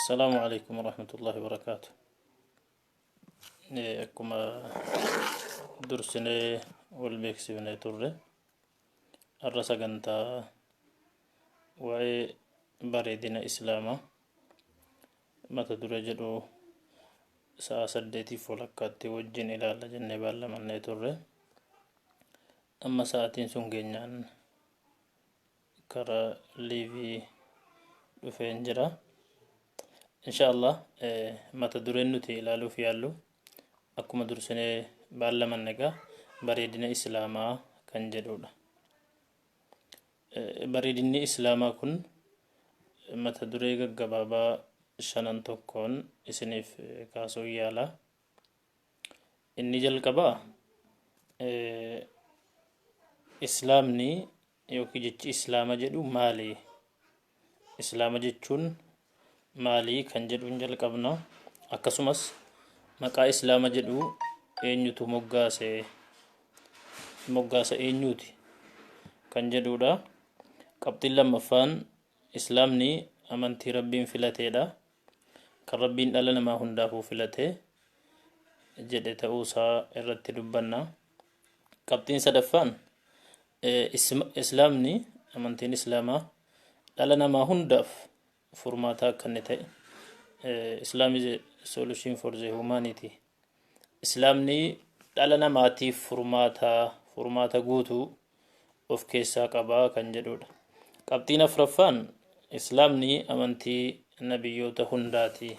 السلام عليكم ورحمة الله وبركاته. أكما درسني والبيكسي بني توري الرسا قنتا وعي بريدنا إسلاما ما تدرجلو سأسدتي فلكاتي وجين إلى لجنة بالا من توري أما ساعتين سنجينيان كرا ليفي دفين جرا إن شاء الله ما تدرين نتي لالو في يالو أكما درسني بالا من نجا بريدنا إسلاما كان جدودا بريدني إسلاما كن ما تدريغ جبابا شنن تكون إسنيف كاسو يالا إني جل كبا إسلامني يوكي جتش إسلاما جدو مالي إسلاما جتشون مالي كان جدو جل كبنا أكسمس مكا إسلاما جدو إنيوتو مقاسة إنيوتي كان جدو دا قبطي لما فان إسلامني أمانتي ربين فلاتي دا كان ربين ألنا ما هندافو فلاتي جدي تأوسا إرتي دبنا قبطين سدفان إسلامني أمانتين إسلاما ألنا ما هنداف فرماتا كنتي Islam is a solution for the humanity. Islamni dhalana maatiif furmaata guutuu of keessaa qabaa kan jedhudha. Qabxiin afraffaan Islamni amantii nabiyyoota hundaati.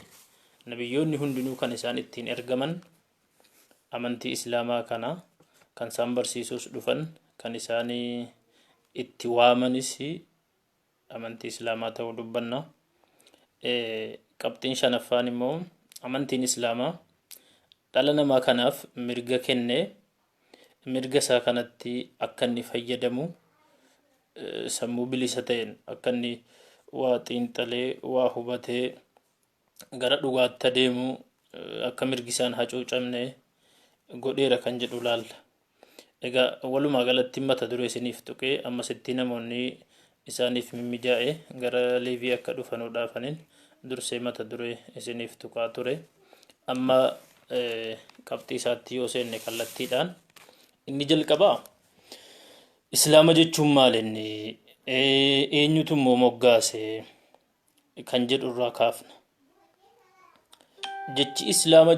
Nabiyyoonni hundinuu kan isaan ittiin ergaman amantii Islaamaa kana kan isaan barsiisuus dhufan kan isaanii itti waamanis amantii Islaamaa ta'uu dubbanna. Qabxiin shanaffaan immoo amantiin Islaamaa dhala namaa kanaaf mirga kennee mirga isaa kanatti akka inni fayyadamu sammuu bilisa ta'een akka inni waa xiinxalee waa hubatee gara dhugaatti adeemu akka mirgi isaan hacuucamne godheera kan jedhu laalla. Egaa walumaa galatti mata duree isiniif tuqee ammasitti namoonni isaaniif mimmijaa'e gara leevii akka dhufanuudhaafaniin dursee mata duree isiniif tuqaa ture. Amma qabxii isaatti yoo seenne kallattiidhaan inni jalqabaa Islaama jechuun maal inni eenyutu immoo moggaase kan jedhu irraa kaafna. Jechi Islaama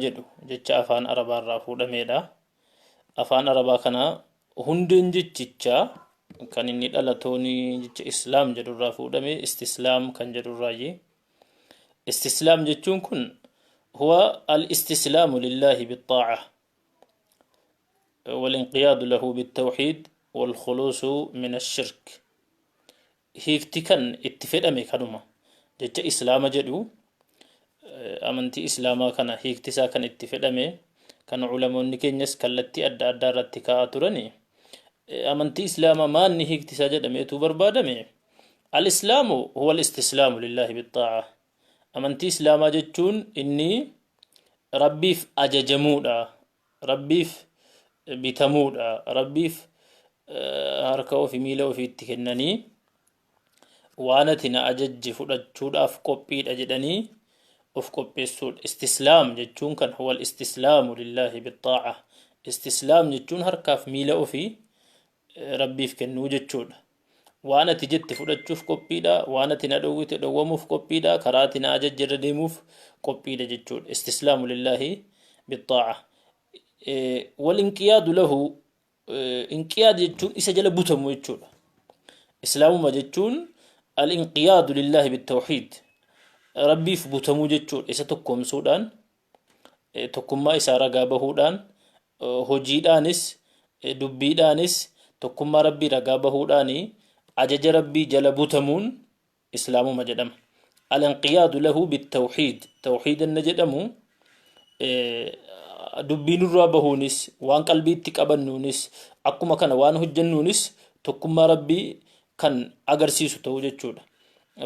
jedhu jecha afaan Arabaa irraa fuudhameedha. Afaan Arabaa kana hundeen jechichaa kan inni dhalatooni jecha Islaam jedhu irraa fuudhame istislaam kan jedhu irraayi. Istislaam jechuun kun huwa al-istislaamu lillahi bit-taa'a wal-inqiyaadu lahu bit-tawhiid wal-khuluusu min ash-shirk. Hiikti kan itti fedhame kanuma jecha Islaama jedhu amantii Islaamaa kana hiikti isaa kan itti fedhame kan ulamoonni keenyas kallattii adda addaa irratti kaa'aa turani. Amantii Islaamaa maanni hiikti isaa jedhameetu barbaadame. Al-Islaamu huwa al-istislaamu lillahi bit-taa'a. Amantii Islaamaa jechuun inni Rabbiif ajajamuudha, Rabbiif bitamuudha, Rabbiif harka ofii miila ofiitti kennanii waan ati na ajajje fudhachuudhaaf qophiidha jedhanii of qopheessuudha. Istislaam jechuun kan huwa al-istislaamu lillahi bit-taa'a. Istislaam jechuun harkaaf miila ofii Rabbiif kennuu jechuudha. Waan ati jette fudhachuuf qophiidha, waan ati na dhowwite dhowwamuuf qophiidha, karaa ati na ajajje irra deemuuf qophiidha jechuudha. Istislaamu lillahi bit-taa'a. Wal-inqiyaadu lahu inqiyaad jechuun isa jala butamu jechuudha. Islaamuma jechuun al-inqiyaadu lillahi bit-tawhiid. Rabbiif butamuu jechuudha. Isa tokkoomsuudhaan tokkummaa isaa ragaa bahuudhaan hojiidhaanis dubbiidhaanis tokkummaa Rabbii ragaa bahuudhaani ajaja Rabbii jala butamuun Islaamuma jedhama. Al-inqiyaadu lahu bit-tawhiid. Tawhiidan jedhamu dubbiin irraa bahuunis waan qalbiitti qabannuunis akkuma kana waan hojjennuunis tokkummaa Rabbii kan agarsiisu ta'uu jechuudha.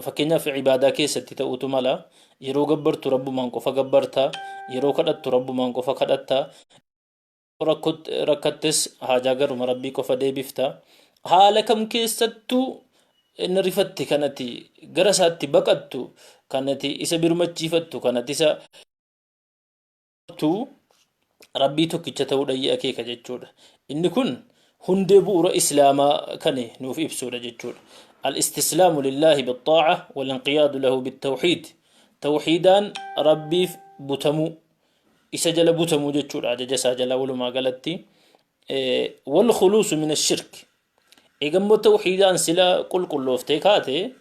Fakkeenyaaf ibaadaa keessatti ta'utu mala yeroo gabbartu Rabbumaan qofa gabbarta, yeroo kadhattu Rabbumaan qofa kadhatta, rakkattes haajaa garuma Rabbii qofa deebifta. Haala kam keessattuu inni rifatti kanati gara isaatti baqattu kanati isa birmachiifattu kanati isa tu rabbii tokkicha ta'uudha akeeka jechuudha. Inni kun hundee bu'uura islaamaa kan nuuf ibsuudha jechuudha. Al-istislaamu lillaahi bixxaaca wal-inqiyaadu lahu bittawxiid. Tawxiidaan rabbiif butamuu isa jala butamuu jechuudha. Ajaja isaa jala walumaa galatti. Wal-khuluusu min ashirk. Eegammoo tawxiidaan sila qulqullooftee kaate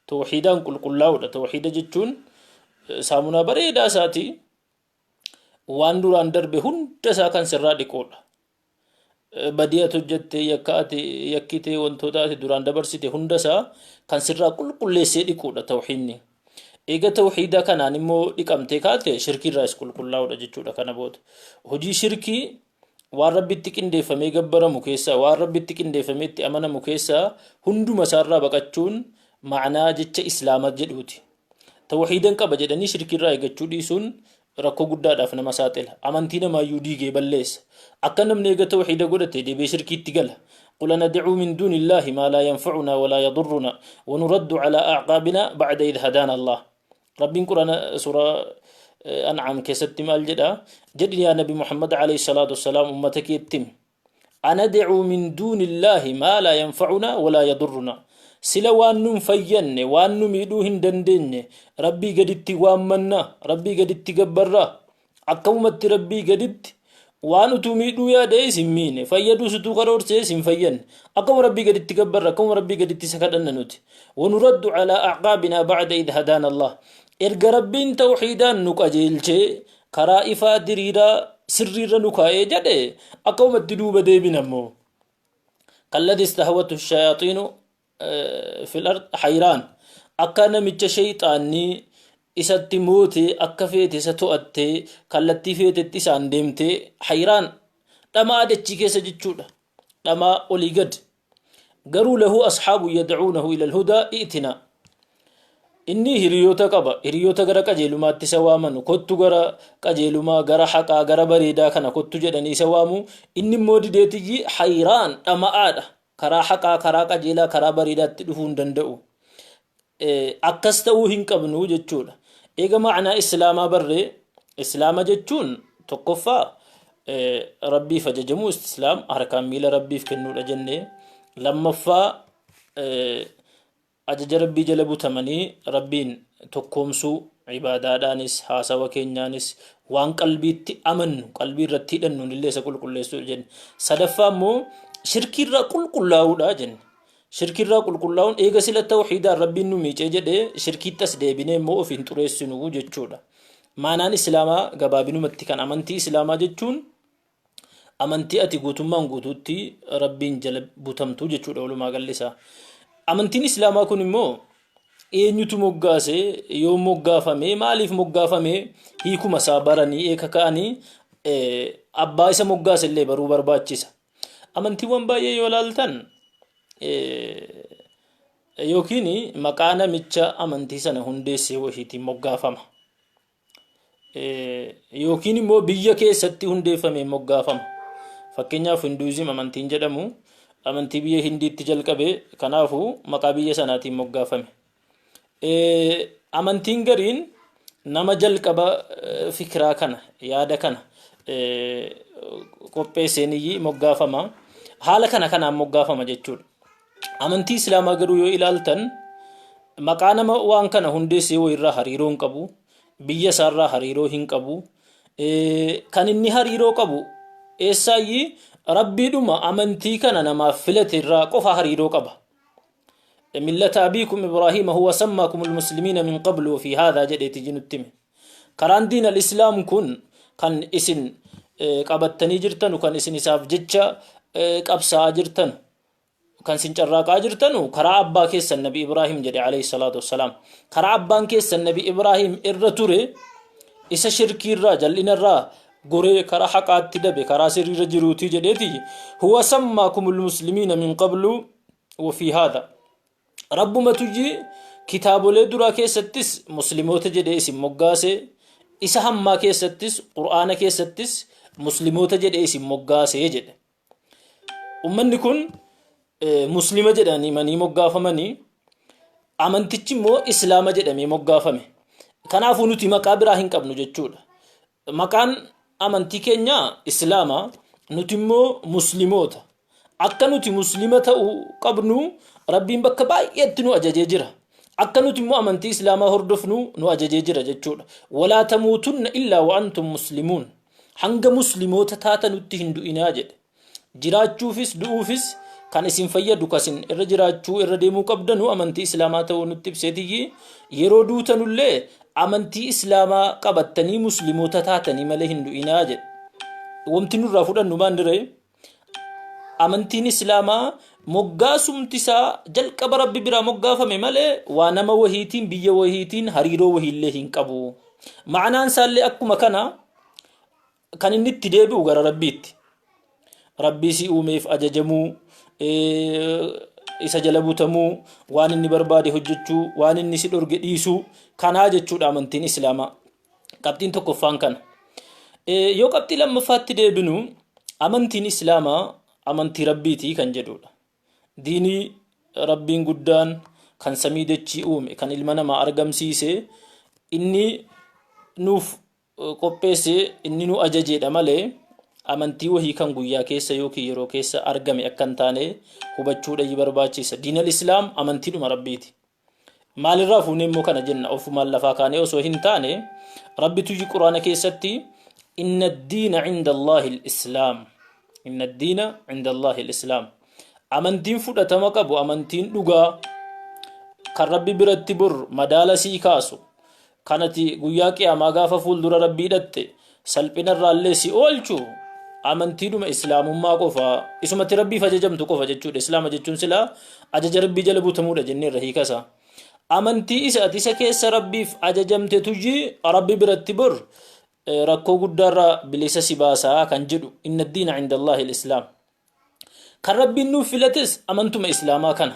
tawxiidaan qulqullaa'uudha. Tawxiida jechuun saamunaa bareedaa isaati waan duraan darbe hunda isaa kan sirraa dhiquudha. Badiyatu hojjettee yakkitee wantoota ati duraan dabarsite hunda isaa kan sirraa qulqulleessee dhiquudha tawxiidni. Eega tawxiida kanaan immoo dhiqamtee kaate shirkiirraas qulqullaa'uudha jechuudha kana booda. Hojii shirkii waan rabbitti qindeeffamee gabbaramu keessaa waan rabbitti qindeeffamee itti amanamu keessaa hunduma isaarraa baqachuun ma'anaa jecha islaamaa jedhuuti. Tawxiidan qaba jedhanii shirkiirraa eegachuu dhiisuun rakkoo guddaadhaaf nama saaxila. Amantii namaayyuu diigee balleessa. Akka namni eega tawxiida godhate deebee shirkiitti gala. قل ندعو من دون الله ما لا ينفعنا ولا يضرنا ونرد على أعقابنا بعد إذ هدانا الله. ربين قرآن سورة أنعام كست مال جد يا نبي محمد عليه الصلاة والسلام أمتك يتم أنا دعو من دون الله ما لا ينفعنا ولا يضرنا سلا وانم فين وانم يدوهن دندن ربي قدت وامنا ربي قدت قبرا أقومت ربي قدت وانو تميدو يا ديس مين فيدو ستو قرور سيسم فين أقوم ربي قدت قبرا أقوم ربي قدت سكدنا نوت ونرد على أعقابنا بعد إذ هدانا الله إرجع ربين توحيدا نكاجيلشي كرائفة دريرا سريرا نكاي جده أقوم الدلوب ديبنا مو كالذي استهوته الشياطين في الأرض حيران أكان متش شيطاني إسات موتي أكفيت ستؤتي كالتي فيت تسان ديمتي حيران لما أدتشي كيس جتشودا لما أوليقد قالوا له أصحاب يدعونه إلى الهدى ائتنا إني هريوتا قبا هريوتا غرا قجيلوما تسوامن كوتو غرا قجيلوما غرا حقا غرا بريدا كنا كوتو جدني سوامو إني مودي ديتي حيران أما آدا كرا حقا كرا قجيلا كرا بريدا تدفون دندئو أكستو هنقبنو جتشولا إيغا معنى إسلاما بري إسلاما جتشون تقفا ربي فججمو استسلام أركان ميلا ربي فكنو لجنة لما فا أجج ربي جلبو تمني ربين تقومسو عبادة دانس حاسا وكينيانس وان قلبي أمن قلبي رتي دنو لله سكول كل جن صدفا مو شركي را كل لاو دا جن شركي را كل لاون إيغا سلا توحيد ربي نمي جده شركي تسدي بني مو فين تريسنو جتشودا معنان إسلاما غبابينو متكان أمنتي إسلاما جتشون أمنتي أتي قوتمان قوتوتي ربين جلبو تمتو جتشودا ولو ما قال لسا أمنتين إسلاما كن مو eenyutu moggaase yoo moggaafame maaliif moggaafame hiikuma isaa baranii eekakaanii abbaa isa moggaase illee baruu barbaachisa. Amantiiwwan baay'ee yoo ilaaltan yookiin maqaa namicha amantii sana hundeessee wahiitiin moggaafama yookiin immoo biyya keessatti hundeeffame moggaafama. Fakkeenyaaf Hinduuzim amantiin jedhamu amantii biyya Hindiitti jalqabe kanaafu maqaa biyya sanaatiin moggaafame. Amantiin gariin nama jalqaba fikiraa kana yaada kana qopheesseeniyyi moggaafama haala kanaan moggaafama jechuudha. Amantii Islaamaa garuu yoo ilaaltan maqaa nama waan kana hundeessee wayirraa hariiroo hin qabu biyya isaarraa hariiroo hin qabu kan inni hariiroo qabu eessaayyi rabbiidhuma amantii kana namaaf filate irraa qofa hariiroo qaba. ملة أبيكم إبراهيم هو سماكم المسلمين من قبل وفي هذا جديت جنتم كران دين الإسلام كان اسن قبتني جرتن وكان اسن إساف جتشا قبسا جرتن وكان سنجراقا جرتن وكرا أبا كيس النبي إبراهيم جدي عليه الصلاة والسلام كرا أبا كيس النبي إبراهيم إرتوري إسا شركي الراجل إن الرا غوري كرا حقات تدبي كرا سري رجروتي جديتي هو سماكم المسلمين من قبل وفي هذا ربما تجي كتاب لدرا كيستس مسلموت جدي اسم مقاسي إسهم ما كيستس قرآن كيستس مسلموت جدي اسم مقاسي جد ومن يكون muslima jedhanii manii moggaafamanii amantichi immoo islaama jedhamee moggaafame. Kanaafuu nuti maqaa biraa hin qabnu jechuudha. Maqaan amantii keenya islaama, nuti immoo muslimoota. Akka nuti muslima ta'uu qabnu rabbiin bakka baay'eetti nu ajajee jira. Akka nuti immoo amantii islaamaa hordofnu nu ajajee jira jechuudha. Walaa tamuutunna illaa wa antum muslimuun. Hanga muslimoota taatanutti hin du'inaa jedhe. Jiraachuufis du'uufis kan isin fayyadu kasin irra jiraachuu irra deemuu qabdanu amantii islaamaa ta'uu nutti ibseetiyyi yeroo duutanullee amantii islaamaa qabattanii muslimoota taatanii malee hin du'inaa jedhe. Wanti nurraa fudhannu maandiree amantiin islaamaa moggaasumtisaa jalqaba rabbi biraa moggaafame malee waa nama wahiitiin biyya wahiitiin hariiroo wahiillee hin qabu. Ma'anaan isaallee akkuma kana kan inni itti deebi'u gara rabbiitti. Rabbii si uumeef ajajamuu, isa jala butamuu, waan inni barbaade hojjechuu, waan inni si dhorge dhiisuu kanaa jechuudha amantiin islaamaa. Qabxiin tokkoffaan kana. Yoo qabxii lammaffaatti deebinu amantiin islaamaa amantii rabbiitii kan jedhudha. Diinii rabbiin guddaan kan samii dachii uume kan ilma namaa argamsiise inni nuuf qopheesse inni nu ajajeedha malee amantii wahii kan guyyaa keessa yookiin yeroo keessa argame akka hin taane hubachuudha barbaachisa. Diinal islaam amantiidhuma rabbiiti. Maalirraa fuunee immoo kana jenna ofumaan lafaa kaanee osoo hin taane rabbitu quraana keessatti inna ad-diina 'inda Allahi al-islaam. Inna ad-diina 'inda Allahi al-islaam. Amantiin fudhatama qabu amantiin dhugaa kan rabbi biratti bor madaala sii kaasu kanati guyyaa qiyaamaa gaafa fuuldura rabbii dhatte salphinarraallee si oolchu amantiidhuma islaamummaa qofa isumatti rabbiif ajajamtu qofa jechuudha. Islaama jechuun silaa ajaja rabbii jala butamuudha jennee irra hiikasa. Amantii isa keessa rabbiif ajajamte tuji rabbi biratti bor rakkoo guddaarra bilisa si baasaa kan jedhu inna ad-diina 'inda Allahi al-islaam. Kan rabbiin nuuf filates amantuma islaamaa kana.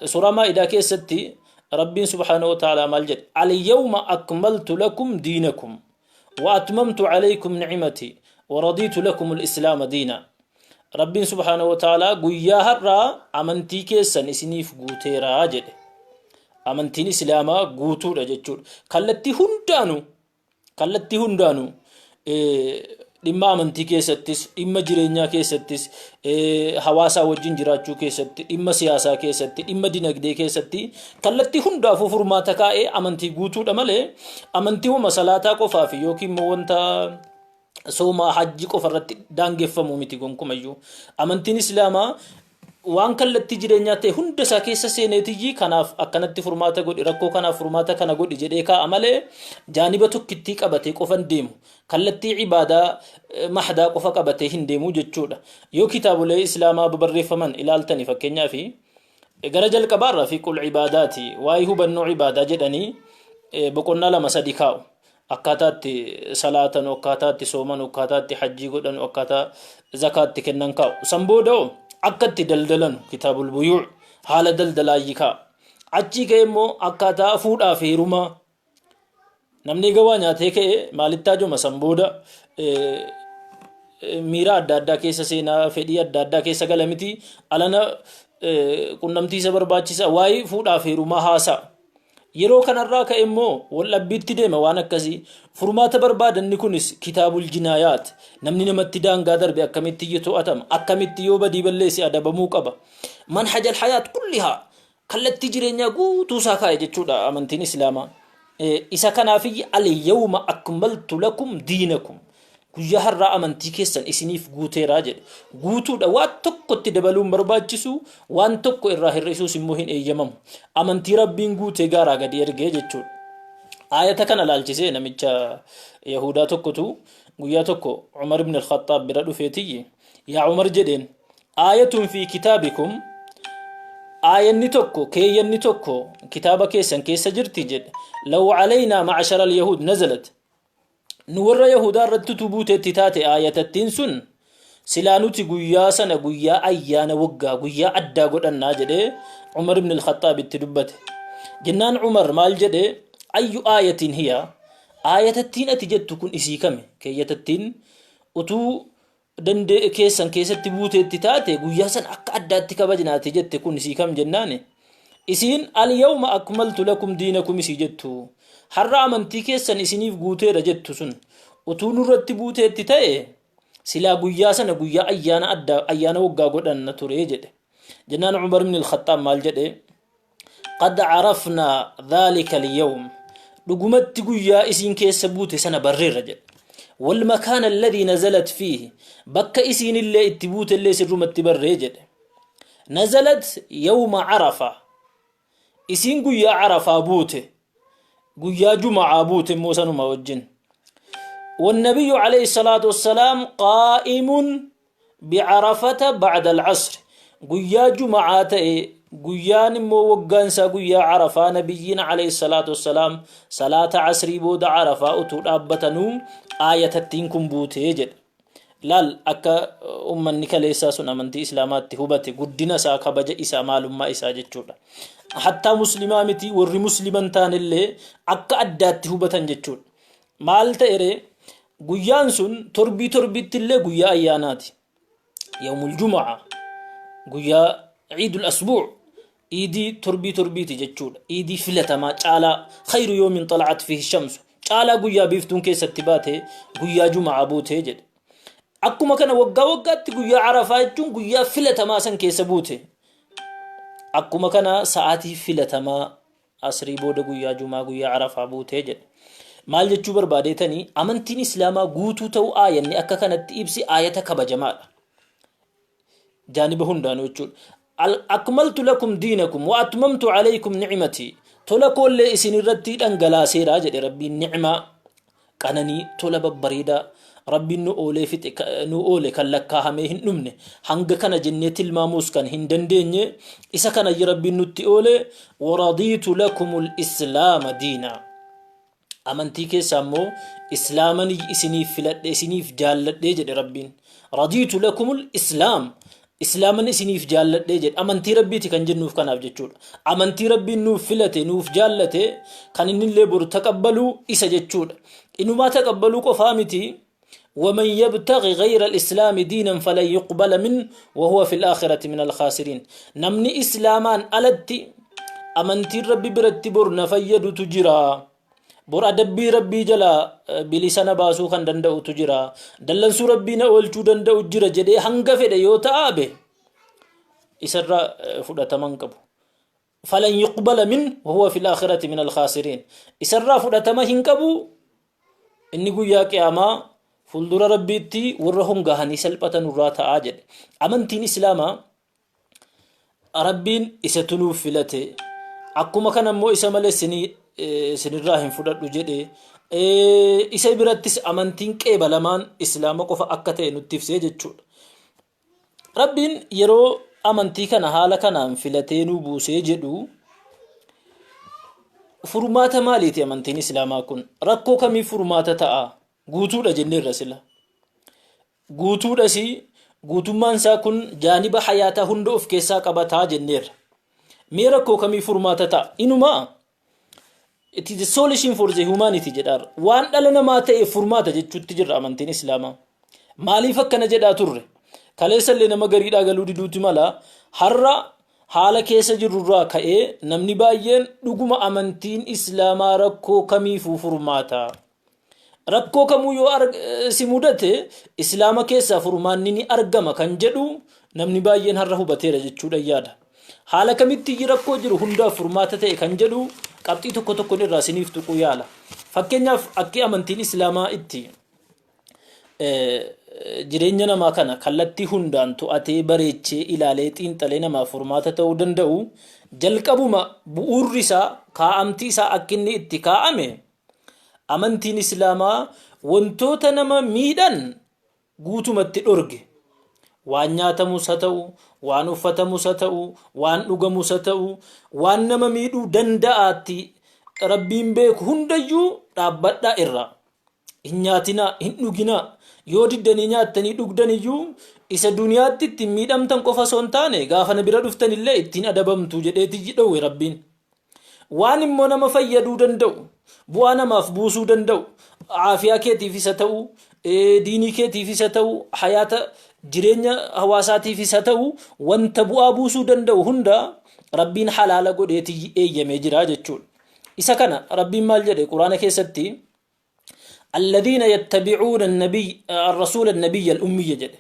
Suuraa Maa'idaa keessatti rabbiin subhaanahu wa ta'ala maal jedhe? Al-yawma akmaltu lakum diinakum wa atmamtu 'alaykum ni'mati wa raditu lakum al-islaam diina. Rabbiin subhaanahu wa ta'ala guyyaa har'aa amantii keessan isiniif guuteeraa jedhe. Amantiin islaamaa guutuudha jechuudha. Kallattii hundaanu dhimma amantii keessattis, dhimma jireenyaa keessattis, hawaasaa wajjin jiraachuu keessatti, dhimma siyaasaa keessatti, dhimma dinagdee keessatti kallattii hundaafuu furmaata kaa'ee amantii guutuudha malee amantiiwwan salaataa qofaaf yookiin immoo wanta soomaa hajji qofa irratti daangeffamu miti gonkumayyuu. Amantiin islaamaa waan kallattii jireenyaa ta'e hunda isaa keessa seeneetiyyi kanaaf akkanatti furmaata godhi rakkoo kanaaf furmaata kana godhi jedhee kaa'a malee jaaniba tokkittii qabatee qofan deemu kallattii ibaadaa mahdaa qofa qabatee hin deemu jechuudha. Yoo kitaabolee islaamaa barreeffaman ilaaltanii fakkeenyaaf gara jalqabaarraa fi qul ibaadaati waa'ee hubannoo ibaadaa jedhanii boqonnaa 2-3 kaa'u. Akkaataatti salaatan, akkaataatti sooman, akkaataatti hajjii godhan, akkaataa zakaatti kennan kaa'u. San booda'u akkatti daldalan kitaabul buyuu haala daldalaayyi kaa'u. Achii ka'e immoo akkaataa fuudhaa fi heerumaa namni gawaa nyaatee ka'e maalittaa joma san booda miira adda addaa keessa seenaa fedhii adda addaa keessa gala miti alana qunnamtiisa barbaachisa waa'ee fuudhaa fi heerumaa haasa'a. Yeroo kanarraa ka'e immoo waldhabbiitti deema waan akkasii furmaata barbaadanni kunis kitaabul jinaayaat namni namatti daangaa darbe akkamitti to'atama akkamitti yoo badii balleessi adabamuu qaba manhajal hayaat kullihaa kallattii jireenyaa guutuu isaa kaa'e jechuudha amantiin islaamaa. Isa kanaafii al-yawma akmaltu lakum diinakum guyyaa har'aa amantii keessan isiniif guuteeraa jedhe. Guutuudha waan tokkotti dabaluun barbaachisu waan tokko irraa hir'isuus immoo hin eeyyamamu. Amantii rabbiin guutee gaaraa gadi ergee jechuudha. Aayata kana laalchisee namicha Yahudaa tokkotu guyyaa tokko Umar ibn al-Khattaab bira dhufeetiyyi yaa Umar jedheen aayatun fi kitaabikum aayanni tokko keeyyanni tokko kitaaba keessan keessa jirti jedhe law alaynaa ma'ashara al-yahud nazalat nuwarra Yahudaa irratti tubuuteetti taate aayatattiin sun silaa nuti guyyaa sana guyyaa ayyaana waggaa guyyaa addaa godhannaa jedhee Umar ibn al-Khattaab itti dubbate. Jennaan Umar maal jedhee ayyu aayatiin hiya aayatattiin ati jettu kun isii kame keeyyatattiin utuu danda'e keessan keessatti buuteetti taate guyyaa san akka addaatti kabajnaati jette kun isii kam jennaani isiin al yawma akmaltu lakum diinakum isii jettu har'a amantii keessan isiniif guuteera jettu sun utuu nurratti buuteetti ta'e silaa guyyaa sana guyyaa ayyaana adda ayyaana waggaa godhanna ture jedhe jennaan Umar ibn al-Khattab maal jedhe qad arafna dhalika al-yawm dhugumatti guyyaa isiin keessa buute sana barreera jedhe والمكان الذي نزلت فيه بك إسين اللي اتبوت اللي سرمت بريجد نزلت يوم عرفة إسين قويا عرفة بوته قويا جمعة بوته موسى وموجن والنبي عليه الصلاة والسلام قائم بعرفة بعد العصر قويا جمعة قويان موقانسا قويا عرفة نبينا عليه الصلاة والسلام صلاة عصري بود عرفة أتود أبتنو آية التينكم بوتيجد لال أكا أمان نكاليسا سن أمانتي إسلامات هبتي قدنا ساكا بجا إسا معلومة إسا جتشودا حتى مسلمامتي ورّي مسلمان تان اللي أكا أدات هبتان جتشود مالتا إري قويان سن تربي تلي قويا أياناتي يوم الجمعة قويا عيد الأسبوع إيدي تربي تجتشود إيدي فلتما تعالى خير يوم طلعت فيه الشمس تعالى قويا بيفتون كيس اتباته قويا جمعة بوته جد أكما كان وقات قويا عرفات جون قويا فلتما سن كيس بوته أكما كان ساعتي فلتما أسري بود قويا جمعة قويا عرفة بوته جد مال جتشو برباديتني أمنتين إسلاما قوتو تو آية أني أكا كانت إبسي آية كبا جمال جانبهن دانو جول أكملت لكم دينكم وأتممت عليكم نعمتي تولا كل إسن الرتي أنجلا سيرا جد ربي النعمة كانني تولا ببريدا ربي نو أولي كاللكا هميهن نمني هنگ كان جنية الماموس كان هندن ديني إسا كان ربي نتي أولي ورضيت لكم الإسلام دينا أمنتي كيسامو إسلاما إسنيف جالت دي جد ربي رضيت لكم الإسلام إسلاما إسنيف جالت دي جد أمنتي ربي تكن جنوف كان أبجد أمنتي ربي نوف فلته نوف جالته كان إن اللي بر تقبلوا إسا جد إنو ما تقبلوا كفامتي ومن يبتغي غير الإسلام دينا فلن يقبل منه وهو في الآخرة من الخاسرين نمني إسلامان ألتي أمنتي ربي برتبر نفيد تجرا بور أدبي ربي جلا بلسان باسو خان دندو تجرا دلنسو ربينا أولچو دندو جرا جدي هنگا فده يوتا آبه إسر فدة منكبو فلن يقبل منه وهو في الآخرة من الخاسرين إسر فدة منكبو إني قويا قياما فلدر ربيتي ورهم غهاني سلبتا نراتا آجد أمنتين إسلاما ربين إساتنو فلته أكما كان مو إسامالي سنراهم فدد جده إسا براتس أمنتين كيبالمان إسلاما قفا أكته نتفسي جتشود ربين يرو أمنتي كان حالا كان فلتينو بوسي جدو فرماتا ماليتي أمنتين إسلاما كن ركو كمي فرماتا تا'a guutuudha jennee rasila guutuudha si guutummaan isaa kun jaaniba hayaataa hunda of keessaa qabataa jenneerra mee rakkoo kamii furmaata ta'a inuma it is a solution for the humanity jedhaar waan dhala namaa ta'e furmaata jechuutti jirra amantiin islaamaa maaliif akkana jedhaa turre kaleessallee nama gariidhaa galuu diduuti mala har'a haala keessa jirurraa ka'ee namni baay'een dhuguma amantiin islaamaa rakkoo kamiifuu furmaata rakkoo kamuu yoo si mudate islaama keessaa furmaanni ni argama kan jedhu namni baay'een har'a hubateera jechuudha yaada haala kamitti rakkoo jiru hundaaf furmaata ta'e kan jedhu qabxii tokko irraa siniif tuquu yaala fakkeenyaaf akki amantiin islaamaa itti jireenya namaa kana kallattii hundaan to'atee bareechee ilaalee xiinxalee namaa furmaata ta'uu danda'u jalqabuma bu'uurri isaa kaa'amtii isaa akkinni itti kaa'ame amantiin islaamaa wantoota nama miidhan guutumatti dhorge waan nyaatamus haa ta'u waan uffatamus haa ta'u waan dhugamus haa ta'u waan nama miidhuu danda'aatti rabbiin beeku hundayyuu dhaabbadhaa irraa hin nyaatinaa hin dhuginaa yoo diddanii nyaattanii dhugdaniyyuu isa duniyaatti ittiin miidhamtan qofa osoo hin taane gaafa na bira dhuftanillee ittiin adabamtu jedheeti dhowwe rabbiin waan immoo nama fayyaduu danda'u bu'aa namaaf buusuu danda'u عافية كيتي في ستو ديني كيتي في ستو حياة جرينيا هواساتي في ستو وانت بؤابو سودان دو هندا ربين حلال قد يتي ايجمي جراجة إسا كان ربين مال جدي قرآن كيستي الذين يتبعون الرسول النبي الأمي جدي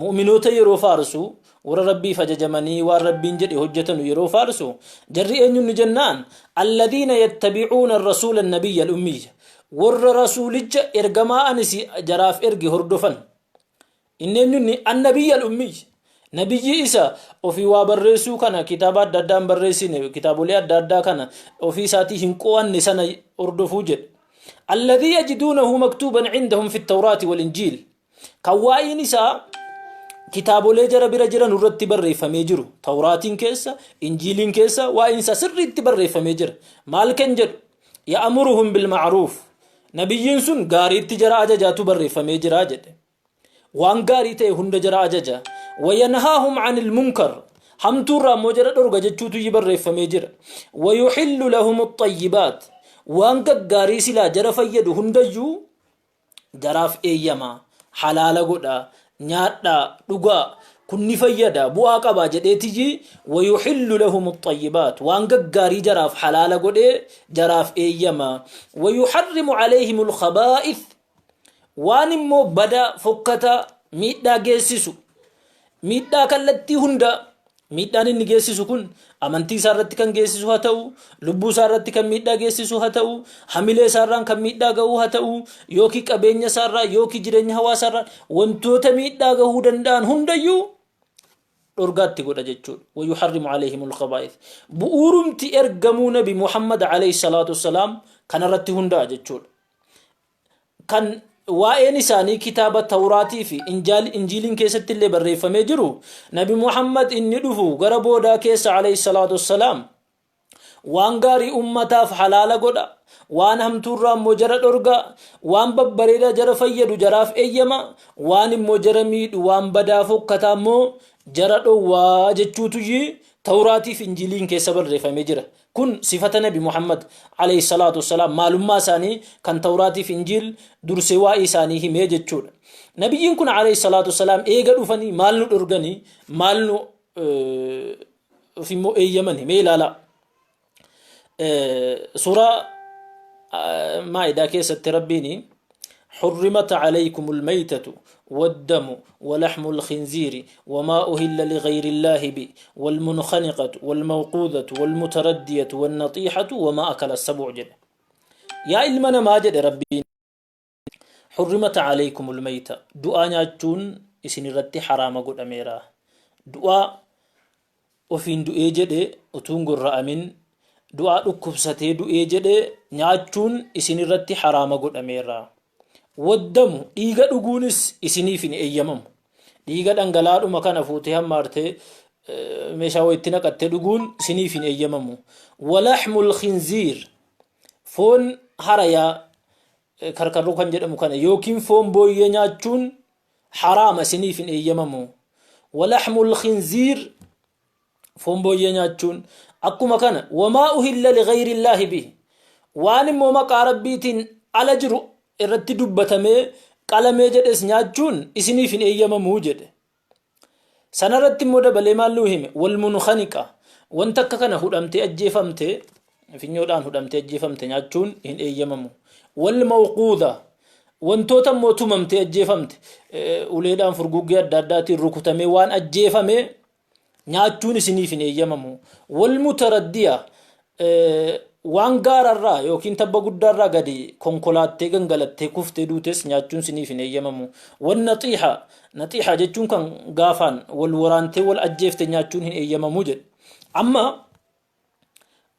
مؤمنوت يرو فارسو ور ربي فججمني ور ربي جدي هجتن يرو فارسو جري أن جنان الذين يتبعون الرسول النبي الأمي ور رسول إرجما أنسي جراف إرجي هردفن إنني النبي الأمي نبي إيسا وفي وابرسو كان كتابات دادان برسين كتابوليات دادا كان وفي ساتي هنقوان نسانا أردفو جد الذي يجدونه مكتوبا عندهم في التوراة والإنجيل كواي نساء كتابولي جرى برجرا نرد تبري فميجرو توراة كيسا إنجيل كيسا وإنسا سر تبري فميجر مالكن جر يأمرهم بالمعروف نبي سن غاري تجرى أججا تبري فميجر أجد وان غاري تي هند جرى أججا وينهاهم عن المنكر حمتورا مجرد أرغا جتشوتو يبري فميجر ويحل لهم الطيبات وان غاري سلا جرى فيدو هندجو جراف إيما حلال قدا نيادا دغا كني فيدا بوا قبا جديتي ويحل لهم الطيبات وان غاري جراف حلال غدي جراف ايما ويحرم عليهم الخبائث وان مو بدا فكتا ميدا جيسسو ميدا كلتي هندا ميدان inni geessisu kun amantii isaarratti kan geessisu haa ta'u lubbuu isaarratti kan miidhaa geessisu haa ta'u hamilee isaarraan kan miidhaa ga'uu haa ta'u yookiin qabeenya isaarraa yookiin jireenya hawaasaarraa wantoota miidhaa ga'uu danda'an hundayyuu dhorgaatti godha jechuudha wayuharrimu alayhimul khabaa'ith bu'uurumti ergamuu nabi Muhammad alayhi salaatu wassalaam kanarratti hundaa jechuudha kan waa'een isaanii kitaaba tawraatii fi injiiliin keessatti illee barreeffamee jiru nabi Muhammad inni dhufu gara boodaa keessa alayhi salaatu wassalaam waan gaarii ummataaf halaala godha waan hamtuurraa immoo jara dhorga waan babbareedaa jara fayyadu jaraaf eeyyama waan immoo jara miidhu waan badaa fokkataa immoo jara dhowwaa jechuutu tawraatii fi injiiliin keessa barreeffamee jira kun sifata nabi Muhammad alayhi salatu wassalam maalummaa isaanii kan tawraatii fi injiil dursee waa'ee isaanii himee jechuudha nabiyyiin kun alayhi salatu wassalam eega dhufanii maal nu dhorganii maal nu ofimmoo eeyyaman himee ilaala suuraa maa'idaa keessatti rabbiin حرمت عليكم الميتة والدم ولحم الخنزير وما أهل لغير الله به والمنخنقة والموقوذة والمتردية والنطيحة وما أكل السبع جد يا إلمنا ما جد ربي حرمت عليكم الميتة دعاء ناتون إسن رت حرام قد أميرا دعاء وفين دعاء جد أتونغر رأمين دعاء كبسته دعاء جد ناتون إسن رت حرام قد أميرا والدم ديغا دغونس اسنيفين ايامم ديغا دنگلادو مكان فوتهم مارته مشاويتنا قد دغون سنيفين ايامم ولحم الخنزير فون هريا كركرو كان جدم كان يوكين فون بوي نياچون حرام سنيفين ايامم ولحم الخنزير فون بوي نياچون اكو مكان وما اهل لغير الله به وان مو مقاربيتين على جرو irratti dubbatamee qalamee jedhes nyaachuun isiniif hin eeyyamamuu jedhe sanarratti immoo dabalee maal nuu hime wal munkhaniqa wanta akka kana hudhamtee ajjeefamte finyoodhaan hudhamtee ajjeefamte nyaachuun hin eeyyamamu wal mawquudha wantoota immoo tumamtee ajjeefamte uleedhaan furguggee adda addaatiin rukutamee waan ajjeefame nyaachuun isiniif hin eeyyamamu wal mutaraddiya waan gaararraa yookiin tabba guddaarraa gadi konkolaattee gangalattee kuftee duutes nyaachuun isiniif hin eeyyamamu wan naxiiha jechuun kan gaafaan wal waraantee wal ajjeefte nyaachuun hin eeyyamamu jedhe amma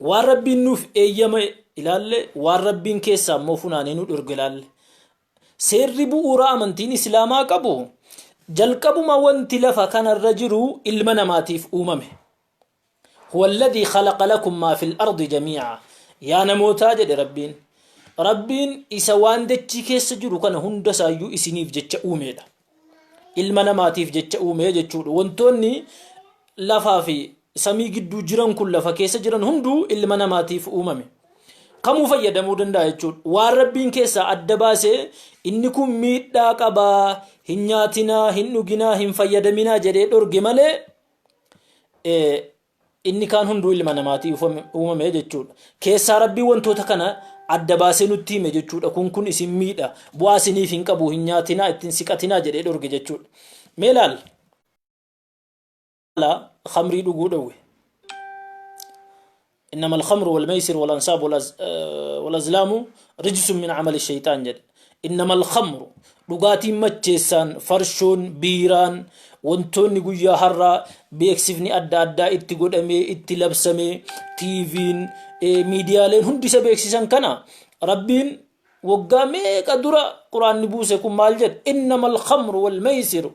waan rabbiin nuuf eeyyama ilaalle waan rabbiin keessaa immoo funaanee nu dhorge ilaalle seerri bu'uuraa amantiin islaamaa qabu jalqabuma wanti lafa kanarra jiru ilma namaatiif uumame هو الذي خلق لكم ما في الأرض جميعا يا نموتا جد ربين إسوان دجي كيس جرو كان هند سايو إسنيف جتش أوميدا إلمنا ماتيف جتش أوميدا جتشور وانتوني لفا في سمي جدو جران كل لفا كيس جران هندو إلمنا ماتيف أومامي kamuu fayyadamuu danda'a jechuudha. Waan rabbiin keessaa adda baasee inni kun miidhaa qabaa, hin nyaatinaa, hin dhuginaa, hin fayyadaminaa jedhee dhorge malee inni kaan hunduu ilma namaatii uumame jechuudha. Keessaa rabbii wantoota kana adda baasee nutti hime jechuudha. Kun isin miidha, bu'aa isiniif hin qabu, hin nyaatinaa, ittiin siqatinaa jedhee dhorge jechuudha. Mee ilaal khamrii dhuguu dhowwe. إنما الخمر والميسر والأنصاب والأزلام رجس من عمل الشيطان جد. إنما الخمر لغاتي مجسان فرشون بيران وانتون نقويا هرا بيكسفني أدى اتقود أمي اتلبسمي تيفين ميديالين هندي سبيكسسان كنا ربين وقامي قدرة قرآن نبوسكم مالجد. إنما الخمر والميسر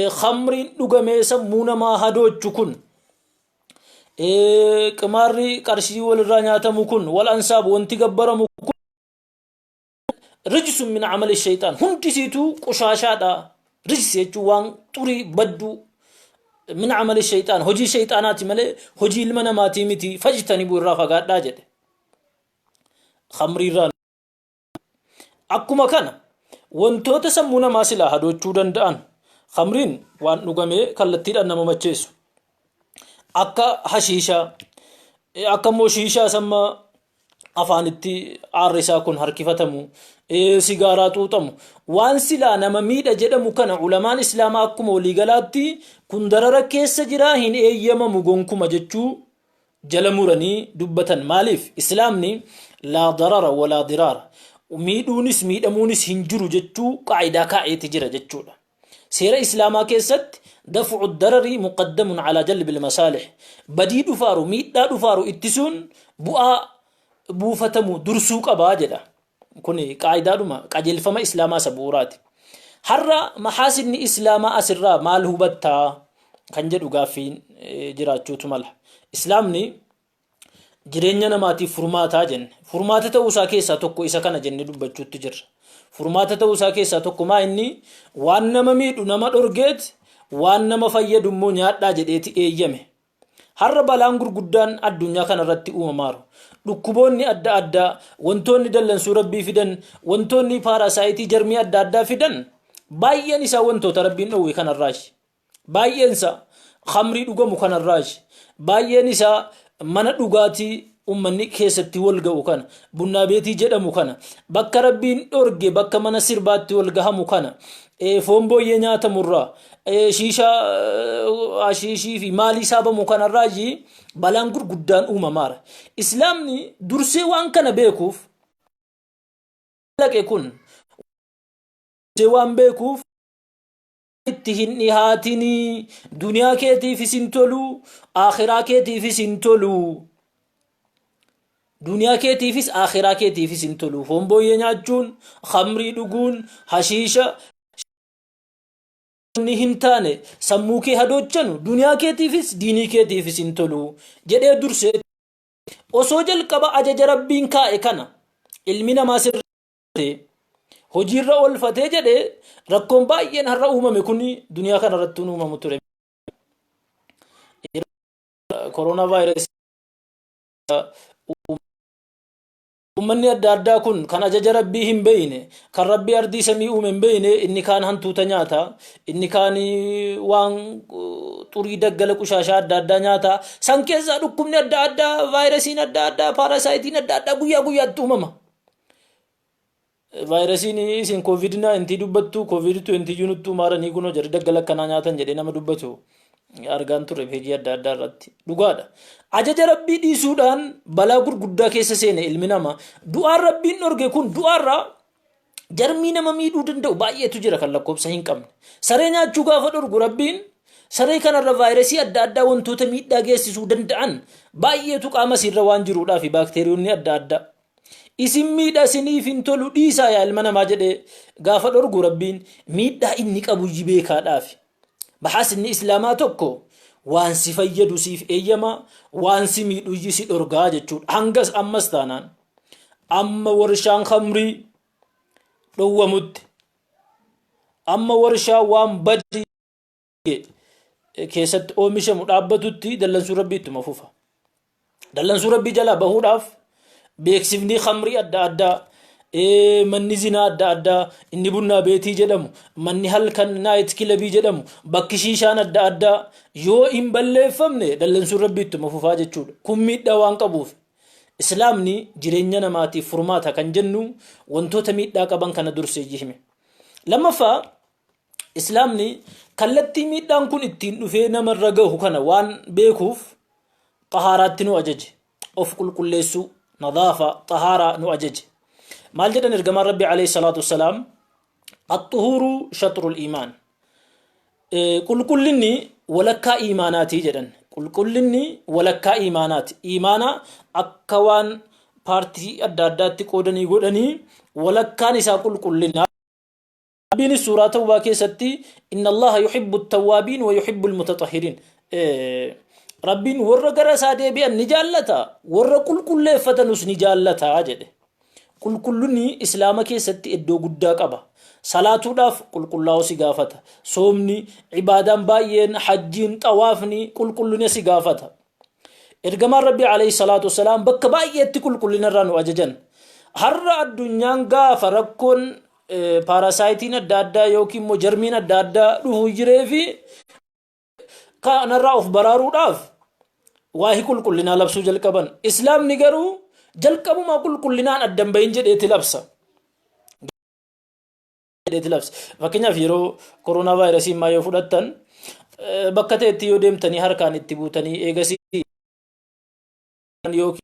خمر لغامي سمونا ما هدو جكون قماري قرشي والرانيات مكون والأنساب وانتي قبرمو رجس من عمل الشيطان هم تسيتو قشاشادا رجس يجو وان طري بدو من عمل الشيطان هجي شيطانات ملي هجي المناماتي متي فاجتنبوا الرافقات داجد. خمري ران أكو مكان وانتو تسمونا ما سلا هدو چودن دان خمرين وان نغمي كالتير أنما مچيسو akka hashiisha akka mooshiisha samma afaanitti aarrisaa kun harkifatamu sigaaraa xuuxamu waan silaa nama miidha jedhamu kana ulamaan islaamaa akkuma waliigalaatti kun darara keessa jira hin eeyyamamu gonkuma jechuu jala muranii dubbatan. Maaliif islaamni laa darara walaa diraara, miidhuunis miidhamuunis hin jiru jechuu qaa'idaa kaa'eeti jira jechuudha. Seera islaamaa keessatti دفع الضرر مقدم على جلب المصالح. بدي دفارو ميدا دفارو اتسون بوفتمو درسوك أباجدا كوني قاعدة دوما قاجل فما إسلاما سبورات حرى محاسن إسلاما أسرى مال هبتا خنجد وقافين جراتشو تمالح. إسلامني جرينيا نماتي فرماتا جن فرماتا تاوسا كيسا توكو إسا كان جن دبجو تجر فرماتا تاوسا كيسا توكو ما إني وان نماميد ونمات أرغيت waan nama fayyadu immoo nyaadhaa jedheeti eeyyame. Har'a balaan gurguddaan addunyaa kana irratti uumamaaru. Dhukkuboonni adda addaa, wantoonni dallansuu rabbii fidan, wantoonni paarasaayitii jarmii adda addaa fidan baay'een isaa wantoota rabbiin dhowwe kanarraashi. Baay'een isaa khamrii dhugamu kanarraashi. Baay'een isaa mana dhugaatii ummanni keessatti wal ga'u kana, bunnaa beetii jedhamu kana, bakka rabbiin dhorge bakka mana sirbaatti wal gahamu kana, foon booyyee nyaatamurraa, shiisha ashiishii fi maalii saabamu kanarraaji balaan gurguddaan uumamaara. Islaamni dursee waan kana beekuuf laqe kun dursee waan beekuuf itti hin dhihaatinii duniyaa keetiifis hin tolu, akhiraa keetiifis hin tolu. Duniyaa keetiifis akhiraa keetiifis hin tolu. Foon booyyee nyaachuun, khamrii dhuguun, hashiisha ni hintane sammuu kee hadochanu duniyaa keetiifis diinii keetiifis hin tolu jedhee dursee osoo jalqaba ajaja rabbiin kaa'e kana ilmi namaa sirree hojiirra oolfatee jedhee rakkoon baay'een har'a uumame kun duniyaa kana irratti uumamu ture. Corona virus ummanni adda addaa kun kan ajaja rabbii hin beeyne, kan rabbii ardii samii uume hin beeyne, inni kaan hantuuta nyaata, inni kaan waan xurii daggala qushaashaa adda addaa nyaata. San keessaa dhukkubni adda addaa, vaayirasiin adda addaa, paarasaayitiin adda addaa guyyaa guyyaatti uumama. Vaayirasiin isin COVID-19 dubbattu, COVID-20 nutti umaaranii kunoo jarri daggala akkanaa nyaatan jedhee nama dubbatu argaan turre peejii adda addaa irratti. Dhugaadha. Ajaja rabbii dhiisuudhaan balaa gurguddaa keessa seene ilmi namaa. Du'aan rabbiin dhorge kun du'aarraa jarmii nama miidhuu danda'u baay'eetu jira kan lakkoofsa hin qabne. Saree nyaachuu gaafa dhorgu rabbiin saree kanarra vaayirasii adda addaa wantoota miidhaa geessisuu danda'an baay'eetu qaama sirra waan jiruudhaa fi baakteeriyoonni adda addaa. Isin miidhaa isiniif hin tolu dhiisaa yaa ilma namaa jedhee gaafa dhorgu rabbiin miidhaa inni qabu beekaadhaaf. Bahaasinni islaamaa tokko waan si fayyadu siif eeyyama, waan si miidhu si dhorgaa jechuudha. Hangas ammas taanaan amma warshaan khamrii dhowwamutti, amma warshaa waan badii keessatti oomishamu dhaabbatutti dallansuu rabbii ittuma fufa. Dallansuu rabbii jalaa bahuudhaaf beeksifni khamrii adda addaa manni zinaa adda addaa inni bunnaa beetii jedhamu manni halkan naayit kilabii jedhamu bakki shiishaan adda addaa yoo hin balleeffamne dallansuun rabbii ittuma fufaa jechuudha kun miidhaa waan qabuuf islaamni jireenya namaatiif furmaata kan jennu wantoota miidhaa qaban kana dursee jihime lammaffaa islaamni kallattii miidhaan kun ittiin dhufee namarra gahu kana waan beekuuf xahaaraatti nu ajaje of qulqulleessuu nadaafa xahaaraa nu ajaje maal jedhan ergamaan rabbi alayhi salaatu wassalaam الطهور شطر الإيمان qulqullinni walakkaa iimaanaati jedhan qulqullinni walakkaa iimaanaati iimaana akka waan paartii adda addaatti qoodanii godhanii walakkaan isaa qulqullina ربين سورة توبة كيستي إن الله يحب التوابين ويحب المتطهرين ربين ورّا قرصا دي بيان نجالتا ورّا كل فتنس نجالتا عجده كلني إسلام كيستي إدو قدّا قبا صلاة داف كل الله سيقافتا صومني عبادان باين حجين طوافني كلني سيقافتا إرقام ربي عليه الصلاة والسلام بك بايتي كلنا رانو أججن هر الدنيا غاف ركون parasaitiin adda addaa yookiin immoo jarmiin adda addaa dhufu jiree fi kanarraa of baraaruudhaaf waa'ee qulqullinaa labsuu jalqaban islaamni garuu jalqabuma qulqullinaan addan bahin jedheeti labsa fakkeenyaaf yeroo koronaa vaayirasii maa yoo fudhattan bakka ta'etti yoo deemtanii harkaan itti buutanii eegasii yookiin